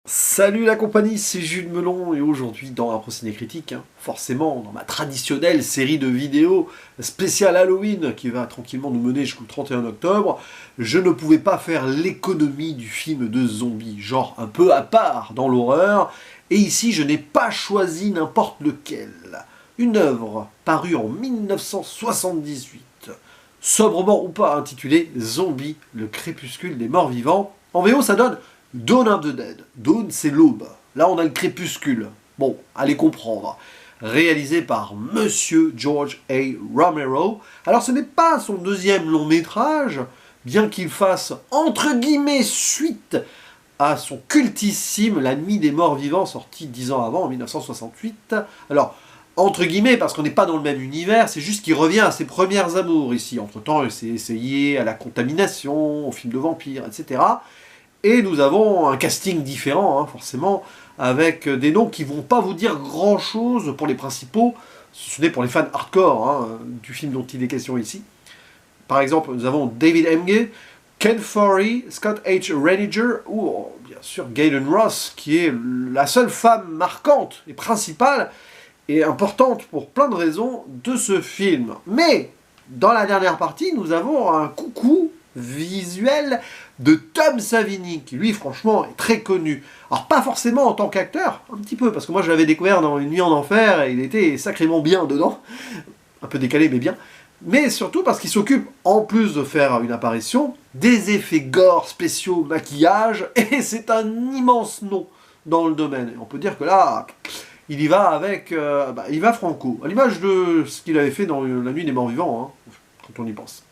Salut la compagnie, c'est Jules Melon et aujourd'hui dans un procédé critique, forcément dans ma traditionnelle série de vidéos spéciale Halloween qui va tranquillement nous mener jusqu'au 31 octobre, je ne pouvais pas faire l'économie du film de zombies, genre un peu à part dans l'horreur, et ici je n'ai pas choisi n'importe lequel. Une œuvre parue en 1978, sobrement ou pas intitulée Zombie, le crépuscule des morts vivants. En VO ça donne Dawn of the Dead. Dawn, c'est l'aube. Là, on a le crépuscule. Bon, allez comprendre. Réalisé par Monsieur George A. Romero. Alors, ce n'est pas son deuxième long métrage, bien qu'il fasse, entre guillemets, suite à son cultissime La Nuit des Morts Vivants, sorti 10 ans avant, en 1968. Alors, entre guillemets, parce qu'on n'est pas dans le même univers, c'est juste qu'il revient à ses premières amours ici. Entre-temps, il s'est essayé à la contamination, au film de vampires, etc. Et nous avons un casting différent, forcément, avec des noms qui vont pas vous dire grand-chose pour les principaux, ce n'est pour les fans hardcore du film dont il est question ici. Par exemple, nous avons David Emge, Ken Foree, Scott H. Reiniger, ou bien sûr Gaylen Ross, qui est la seule femme marquante et principale, et importante pour plein de raisons, de ce film. Mais, dans la dernière partie, nous avons un coucou visuel de Tom Savini, qui lui franchement est très connu. Alors pas forcément en tant qu'acteur, un petit peu, parce que moi je l'avais découvert dans Une nuit en enfer, et il était sacrément bien dedans, un peu décalé mais bien, mais surtout parce qu'il s'occupe, en plus de faire une apparition, des effets gore, spéciaux, maquillage, et c'est un immense nom dans le domaine. Et on peut dire que là, il y va avec, il va franco, à l'image de ce qu'il avait fait dans La Nuit des Morts Vivants, quand on y pense.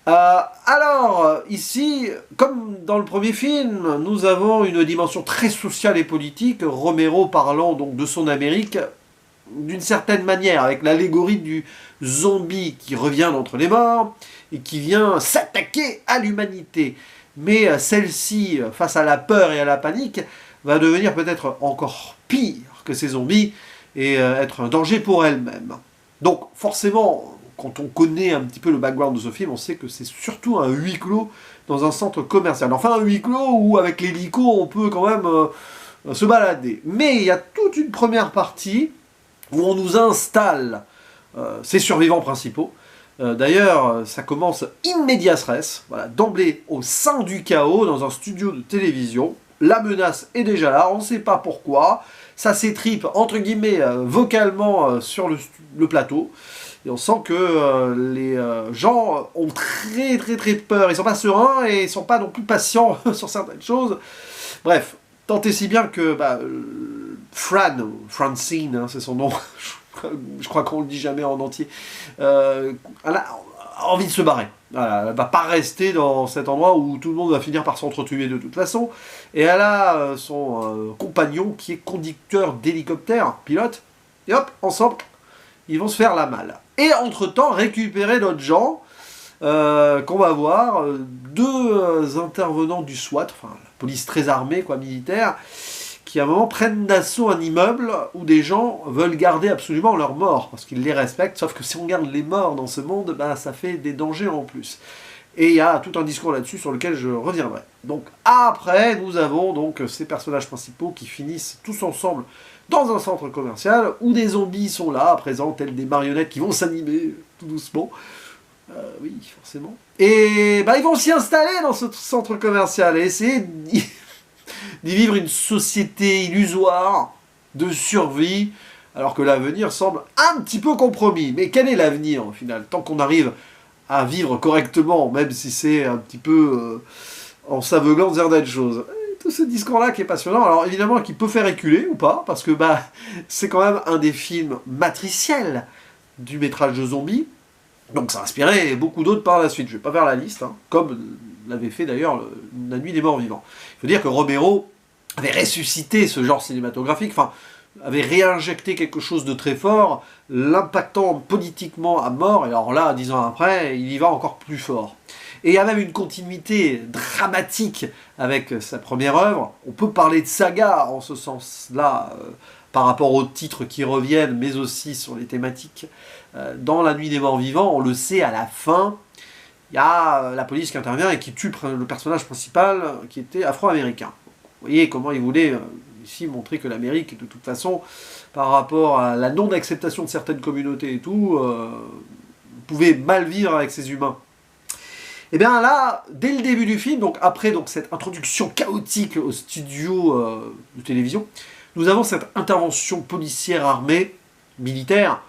Alors, ici, comme dans le premier film, nous avons une dimension très sociale et politique, Romero parlant donc de son Amérique d'une certaine manière, avec l'allégorie du zombie qui revient d'entre les morts et qui vient s'attaquer à l'humanité. Mais celle-ci, face à la peur et à la panique, va devenir peut-être encore pire que ces zombies et être un danger pour elle-même. Donc forcément, quand on connaît un petit peu le background de ce film, on sait que c'est surtout un huis clos dans un centre commercial. Enfin, un huis clos où, avec l'hélico, on peut quand même se balader. Mais il y a toute une première partie où on nous installe ces survivants principaux. D'ailleurs, ça commence in medias res, voilà, d'emblée au sein du chaos, dans un studio de télévision. La menace est déjà là, on ne sait pas pourquoi. Ça s'étripe, entre guillemets, vocalement sur le plateau. Et on sent que les gens ont très peur. Ils sont pas sereins et ils sont pas non plus patients sur certaines choses. Bref, tant et si bien que Francine, c'est son nom, je crois qu'on le dit jamais en entier, elle a envie de se barrer. Voilà, elle va pas rester dans cet endroit où tout le monde va finir par s'entretuer de toute façon. Et elle a son compagnon qui est conducteur d'hélicoptère, pilote. Et hop, ensemble, ils vont se faire la malle. Et entre-temps, récupérer d'autres gens, qu'on va voir, deux intervenants du SWAT, enfin la police très armée, quoi, militaire, qui à un moment prennent d'assaut un immeuble où des gens veulent garder absolument leurs morts, parce qu'ils les respectent, sauf que si on garde les morts dans ce monde, ça fait des dangers en plus. Et il y a tout un discours là-dessus sur lequel je reviendrai. Donc après, nous avons donc ces personnages principaux qui finissent tous ensemble dans un centre commercial où des zombies sont là, présents, tels des marionnettes qui vont s'animer tout doucement. Oui, forcément. Et ils vont s'y installer dans ce centre commercial et essayer d'y vivre une société illusoire de survie, alors que l'avenir semble un petit peu compromis. Mais quel est l'avenir au final? Tant qu'on arrive à vivre correctement, même si c'est un petit peu en s'aveuglant de certaines choses. Tout ce discours-là qui est passionnant, alors évidemment qui peut faire éculer ou pas, parce que c'est quand même un des films matriciels du métrage de zombies, donc ça a inspiré beaucoup d'autres par la suite. Je vais pas faire la liste, comme l'avait fait d'ailleurs La Nuit des Morts Vivants. Il faut dire que Romero avait ressuscité ce genre cinématographique, avait réinjecté quelque chose de très fort, l'impactant politiquement à mort, et alors là, 10 ans après, il y va encore plus fort. Et il y a même une continuité dramatique avec sa première œuvre. On peut parler de saga en ce sens-là, par rapport aux titres qui reviennent, mais aussi sur les thématiques. Dans La Nuit des Morts Vivants, on le sait, à la fin, il y a la police qui intervient et qui tue le personnage principal qui était afro-américain. Vous voyez comment il voulait ici montrer que l'Amérique, de toute façon, par rapport à la non-acceptation de certaines communautés et tout, pouvait mal vivre avec ces humains. Et bien là, dès le début du film, donc après cette introduction chaotique au studio de télévision, nous avons cette intervention policière armée, militaire,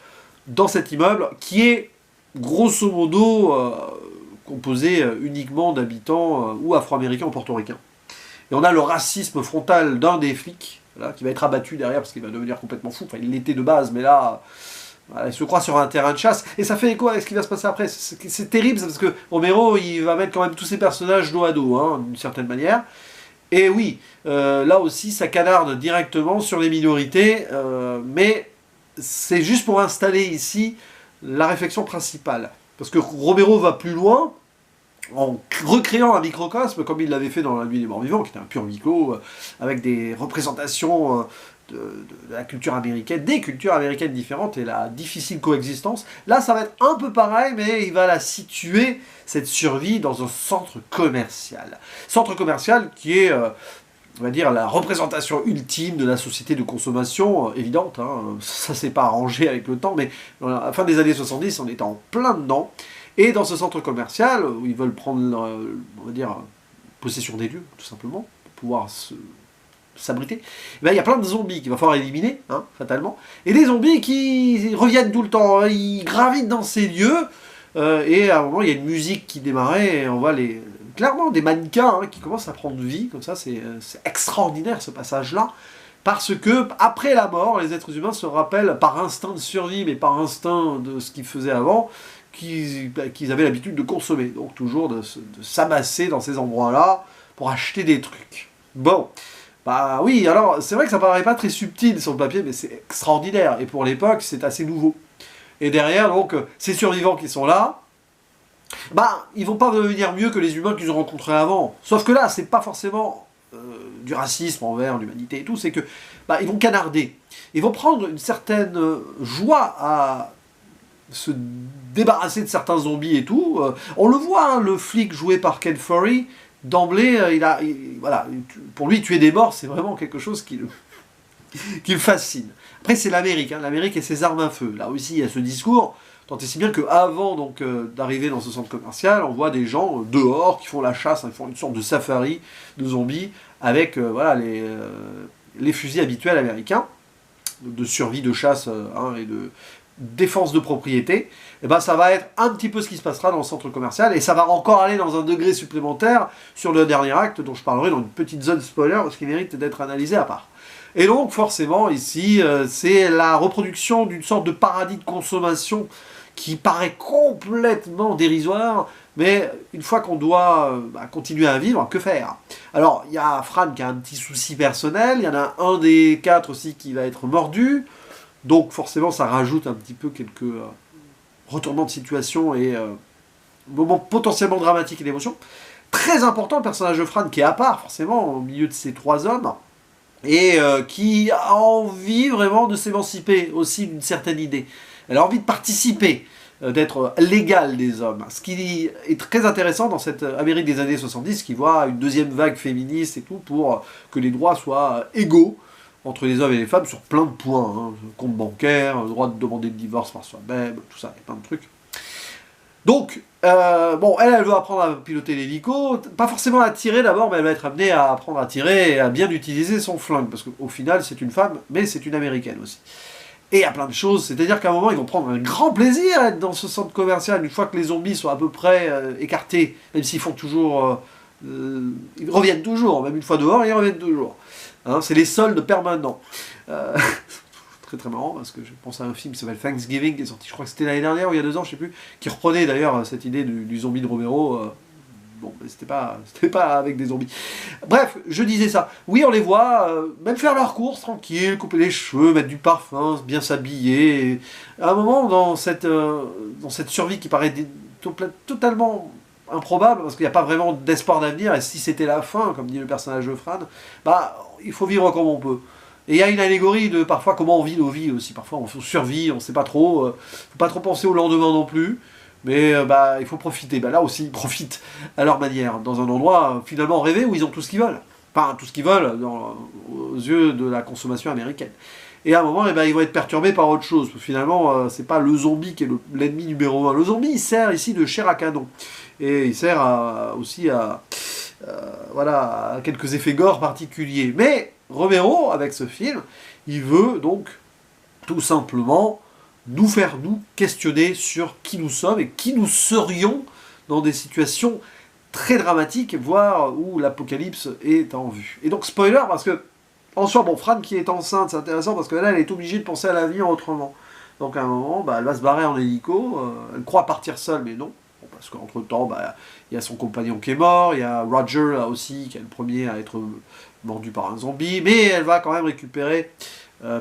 dans cet immeuble, qui est grosso modo composé uniquement d'habitants ou afro-américains ou portoricains. Et on a le racisme frontal d'un des flics, là, qui va être abattu derrière parce qu'il va devenir complètement fou. Enfin, il l'était de base, mais là, voilà, il se croit sur un terrain de chasse. Et ça fait écho avec ce qui va se passer après. C'est terrible, parce que Romero, il va mettre quand même tous ses personnages dos à dos, hein, d'une certaine manière. Et oui, là aussi, ça canarde directement sur les minorités, mais c'est juste pour installer ici la réflexion principale. Parce que Romero va plus loin, en recréant un microcosme, comme il l'avait fait dans La Nuit des Morts Vivants, qui était un pur huis clos, avec des représentations de la culture américaine, des cultures américaines différentes, et la difficile coexistence. Là, ça va être un peu pareil, mais il va la situer, cette survie, dans un centre commercial. Centre commercial qui est, on va dire, la représentation ultime de la société de consommation, évidente, hein. Ça s'est pas arrangé avec le temps, mais à la fin des années 70, on était en plein dedans. Et dans ce centre commercial, où ils veulent prendre, on va dire, possession des lieux, tout simplement, pour pouvoir s'abriter, il y a plein de zombies qu'il va falloir éliminer, hein, fatalement, et des zombies qui reviennent tout le temps, hein, ils gravitent dans ces lieux, et à un moment, il y a une musique qui démarrait, et on voit clairement des mannequins qui commencent à prendre vie, comme ça, c'est extraordinaire ce passage-là, parce que, après la mort, les êtres humains se rappellent, par instinct de survie, mais par instinct de ce qu'ils faisaient avant, qu'ils avaient l'habitude de consommer. Donc toujours de s'amasser dans ces endroits-là pour acheter des trucs. Bon, bah oui, alors c'est vrai que ça paraît pas très subtil sur le papier, mais c'est extraordinaire. Et pour l'époque, c'est assez nouveau. Et derrière, donc, ces survivants qui sont là, bah, ils vont pas devenir mieux que les humains qu'ils ont rencontrés avant. Sauf que là, c'est pas forcément du racisme envers l'humanité et tout, c'est que bah, ils vont canarder. Ils vont prendre une certaine joie à se débarrasser de certains zombies et tout. On le voit, hein, le flic joué par Ken Foree, d'emblée, voilà, pour lui, tuer des morts, c'est vraiment quelque chose qui le fascine. Après, c'est l'Amérique, hein, l'Amérique et ses armes à feu. Là aussi, il y a ce discours, tant et si bien qu'avant d'arriver dans ce centre commercial, on voit des gens dehors qui font la chasse, hein, ils font une sorte de safari de zombies avec voilà, les fusils habituels américains, de survie, de chasse hein, et de défense de propriété, et ben ça va être un petit peu ce qui se passera dans le centre commercial, et ça va encore aller dans un degré supplémentaire sur le dernier acte, dont je parlerai dans une petite zone spoiler, parce qu'il mérite d'être analysé à part. Et donc forcément ici, c'est la reproduction d'une sorte de paradis de consommation qui paraît complètement dérisoire, mais une fois qu'on doit continuer à vivre, que faire? Alors, il y a Fran qui a un petit souci personnel, il y en a un des 4 aussi qui va être mordu, donc forcément ça rajoute un petit peu quelques retournements de situation et moments potentiellement dramatiques et d'émotion. Très important le personnage de Fran qui est à part forcément au milieu de ces 3 hommes et qui a envie vraiment de s'émanciper aussi d'une certaine idée. Elle a envie de participer, d'être l'égal des hommes. Ce qui est très intéressant dans cette Amérique des années 70 qui voit une deuxième vague féministe et tout pour que les droits soient égaux entre les hommes et les femmes sur plein de points, hein, compte bancaire, le droit de demander le divorce par soi-même, tout ça, il y a plein de trucs. Donc, bon, elle veut apprendre à piloter l'hélico, pas forcément à tirer d'abord, mais elle va être amenée à apprendre à tirer et à bien utiliser son flingue, parce qu'au final, c'est une femme, mais c'est une américaine aussi. Et il y a plein de choses, c'est-à-dire qu'à un moment, ils vont prendre un grand plaisir à être dans ce centre commercial, une fois que les zombies sont à peu près écartés, même s'ils font toujours... ils reviennent toujours, même une fois dehors, ils reviennent toujours. Hein, c'est les soldes permanents. Très très marrant, parce que je pense à un film qui s'appelle Thanksgiving, qui est sorti, je crois que c'était l'année dernière ou il y a 2 ans, je sais plus, qui reprenait d'ailleurs cette idée du zombie de Romero. Bon, mais c'était pas avec des zombies. Bref, je disais ça. Oui, on les voit, même faire leurs courses, tranquille, couper les cheveux, mettre du parfum, bien s'habiller. Et à un moment, dans cette survie qui paraît totalement improbable, parce qu'il n'y a pas vraiment d'espoir d'avenir, et si c'était la fin, comme dit le personnage de Fran, bah, il faut vivre comme on peut. Et il y a une allégorie de parfois comment on vit nos vies aussi. Parfois on survit, on ne sait pas trop. Faut pas trop penser au lendemain non plus. Mais il faut profiter. Là aussi, ils profitent à leur manière. Dans un endroit finalement rêvé où ils ont tout ce qu'ils veulent. Enfin, tout ce qu'ils veulent aux yeux de la consommation américaine. Et à un moment, eh ben, ils vont être perturbés par autre chose. Finalement, c'est pas le zombie qui est l'ennemi numéro un. Le zombie, il sert ici de chair à canon. Et il sert aussi à quelques effets gore particuliers. Mais Romero, avec ce film, il veut donc tout simplement nous faire nous questionner sur qui nous sommes et qui nous serions dans des situations très dramatiques, voire où l'apocalypse est en vue. Et donc, spoiler, parce que en soi, bon, Fran qui est enceinte, c'est intéressant parce que là, elle est obligée de penser à l'avenir autrement. Donc à un moment, bah, elle va se barrer en hélico, elle croit partir seule, mais non. Bon, parce qu'entre-temps, bah, il y a son compagnon qui est mort, il y a Roger là aussi, qui est le premier à être mordu par un zombie, mais elle va quand même récupérer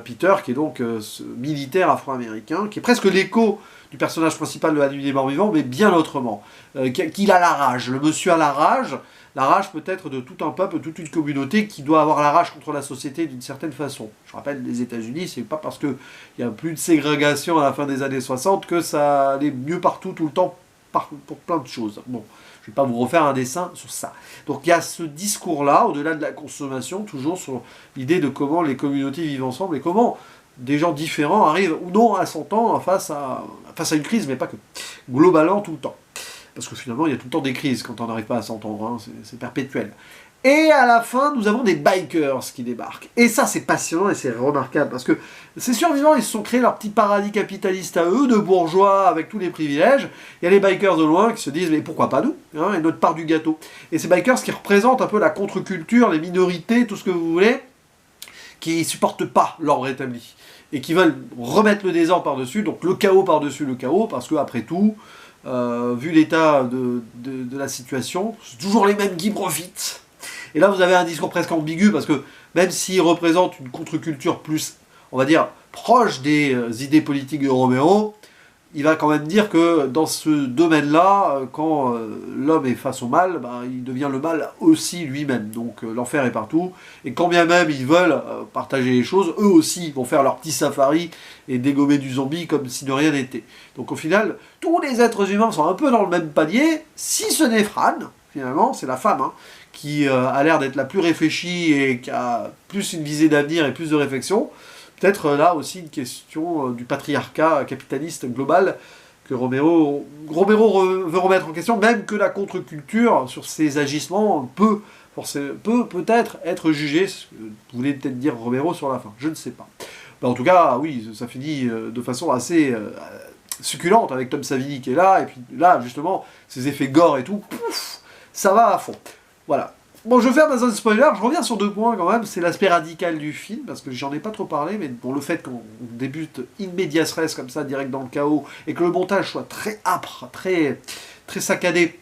Peter, qui est donc ce militaire afro-américain, qui est presque l'écho du personnage principal de La Nuit des Morts Vivants, mais bien autrement. Qu'il a la rage, le monsieur a la rage peut-être de tout un peuple, toute une communauté qui doit avoir la rage contre la société d'une certaine façon. Je rappelle, les États-Unis, c'est pas parce qu'il n'y a plus de ségrégation à la fin des années 60 que ça allait mieux partout, tout le temps, pour plein de choses. Bon, je ne vais pas vous refaire un dessin sur ça. Donc il y a ce discours-là, au-delà de la consommation, toujours sur l'idée de comment les communautés vivent ensemble et comment des gens différents arrivent ou non à s'entendre face à une crise, mais pas que. Globalement, tout le temps. Parce que finalement, il y a tout le temps des crises quand on n'arrive pas à s'entendre, hein, c'est perpétuel. Et à la fin, nous avons des bikers qui débarquent. Et ça, c'est passionnant et c'est remarquable, parce que ces survivants, ils se sont créés leur petit paradis capitaliste à eux, de bourgeois, avec tous les privilèges. Il y a les bikers de loin qui se disent, mais pourquoi pas nous, hein, et notre part du gâteau. Et ces bikers qui représentent un peu la contre-culture, les minorités, tout ce que vous voulez, qui ne supportent pas l'ordre établi, et qui veulent remettre le désordre par-dessus, donc le chaos par-dessus le chaos, parce que après tout, vu l'état de la situation, c'est toujours les mêmes qui profitent. Et là, vous avez un discours presque ambigu, parce que même s'il représente une contre-culture plus, on va dire, proche des idées politiques de Romero, il va quand même dire que dans ce domaine-là, quand l'homme est face au mal, ben, il devient le mal aussi lui-même. Donc l'enfer est partout. Et quand bien même ils veulent partager les choses, eux aussi vont faire leur petit safari et dégommer du zombie comme si de rien n'était. Donc au final, tous les êtres humains sont un peu dans le même panier, si ce n'est Fran, finalement, c'est la femme, hein, qui a l'air d'être la plus réfléchie et qui a plus une visée d'avenir et plus de réflexion. Peut-être là aussi une question du patriarcat capitaliste global que Romero veut remettre en question, même que la contre-culture sur ses agissements peut peut-être être jugée, ce que vous voulez peut-être dire Romero sur la fin, je ne sais pas. Mais en tout cas, oui, ça finit de façon assez succulente avec Tom Savini qui est là, et puis là, justement, ces effets gore et tout, pouf, ça va à fond. Voilà. Bon, je vais faire dans un spoiler, je reviens sur 2 points quand même, c'est l'aspect radical du film, parce que j'en ai pas trop parlé, mais bon, le fait qu'on débute in medias res comme ça, direct dans le chaos, et que le montage soit très âpre, très saccadé,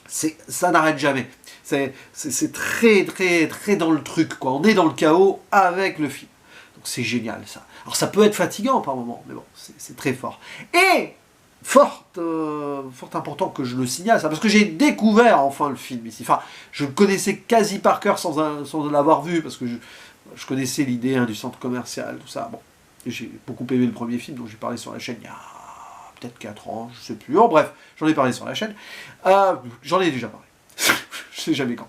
ça n'arrête jamais. C'est très dans le truc, quoi. On est dans le chaos avec le film. Donc c'est génial, ça. Alors ça peut être fatigant par moments, mais bon, c'est très fort. Et fort important que je le signale, ça, parce que j'ai découvert enfin le film ici. Enfin, je le connaissais quasi par cœur sans l'avoir vu, parce que je connaissais l'idée du centre commercial, tout ça. Bon, j'ai beaucoup aimé le premier film dont j'ai parlé sur la chaîne il y a peut-être 4 ans, je sais plus. Oh, bref, j'en ai parlé sur la chaîne. J'en ai déjà parlé. Je sais jamais quand.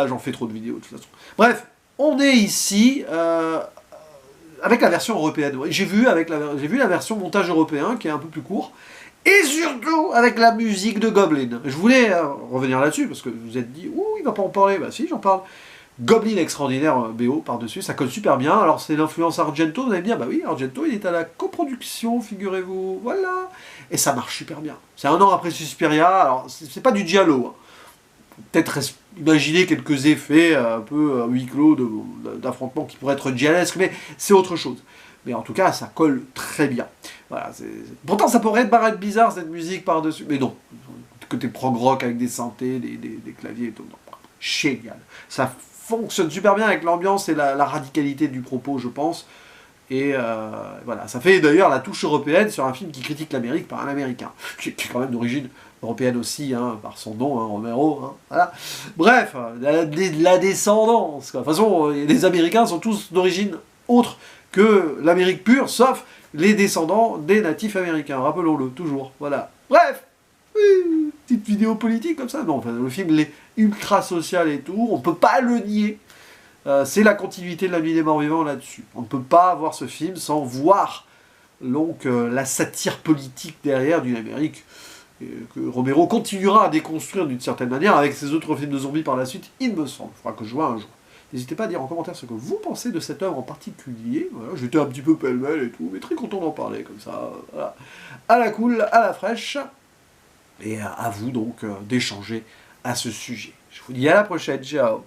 J'en fais trop de vidéos de toute façon. Bref, on est ici avec la version européenne. J'ai vu la version montage européen qui est un peu plus court. Et surtout avec la musique de Goblin. Je voulais revenir là-dessus, parce que vous vous êtes dit, ouh, il va pas en parler. Bah si, j'en parle. Goblin extraordinaire BO par-dessus, ça colle super bien. Alors c'est l'influence Argento, vous allez me dire, bah oui, Argento il est à la coproduction, figurez-vous, voilà. Et ça marche super bien. C'est un an après Suspiria, alors c'est pas du giallo. Hein. Peut-être imaginer quelques effets un peu huis clos d'affrontement qui pourraient être gialesques, mais c'est autre chose. Mais en tout cas, ça colle très bien. Voilà, pourtant, ça pourrait paraître bizarre, cette musique par-dessus. Mais non, côté prog rock avec des synthés, des claviers et tout. Non, génial. Ça fonctionne super bien avec l'ambiance et la radicalité du propos, je pense. Et voilà, ça fait d'ailleurs la touche européenne sur un film qui critique l'Amérique par un Américain, qui est quand même d'origine européenne aussi, hein, par son nom, hein, Romero. Hein, voilà. Bref, la descendance. Quoi. De toute façon, les Américains sont tous d'origine autre que l'Amérique pure, sauf les descendants des natifs américains, rappelons-le, toujours, voilà. Bref, petite vidéo politique comme ça, non, enfin, le film il est ultra social et tout, on peut pas le nier, c'est la continuité de La Nuit des Morts Vivants là-dessus. On ne peut pas voir ce film sans voir donc la satire politique derrière d'une Amérique que Romero continuera à déconstruire d'une certaine manière avec ses autres films de zombies par la suite, il me semble. Il faudra que je vois un jour. N'hésitez pas à dire en commentaire ce que vous pensez de cette œuvre en particulier. Voilà, j'étais un petit peu pêle-mêle et tout, mais très content d'en parler comme ça. Voilà. À la cool, à la fraîche. Et à vous donc d'échanger à ce sujet. Je vous dis à la prochaine, ciao.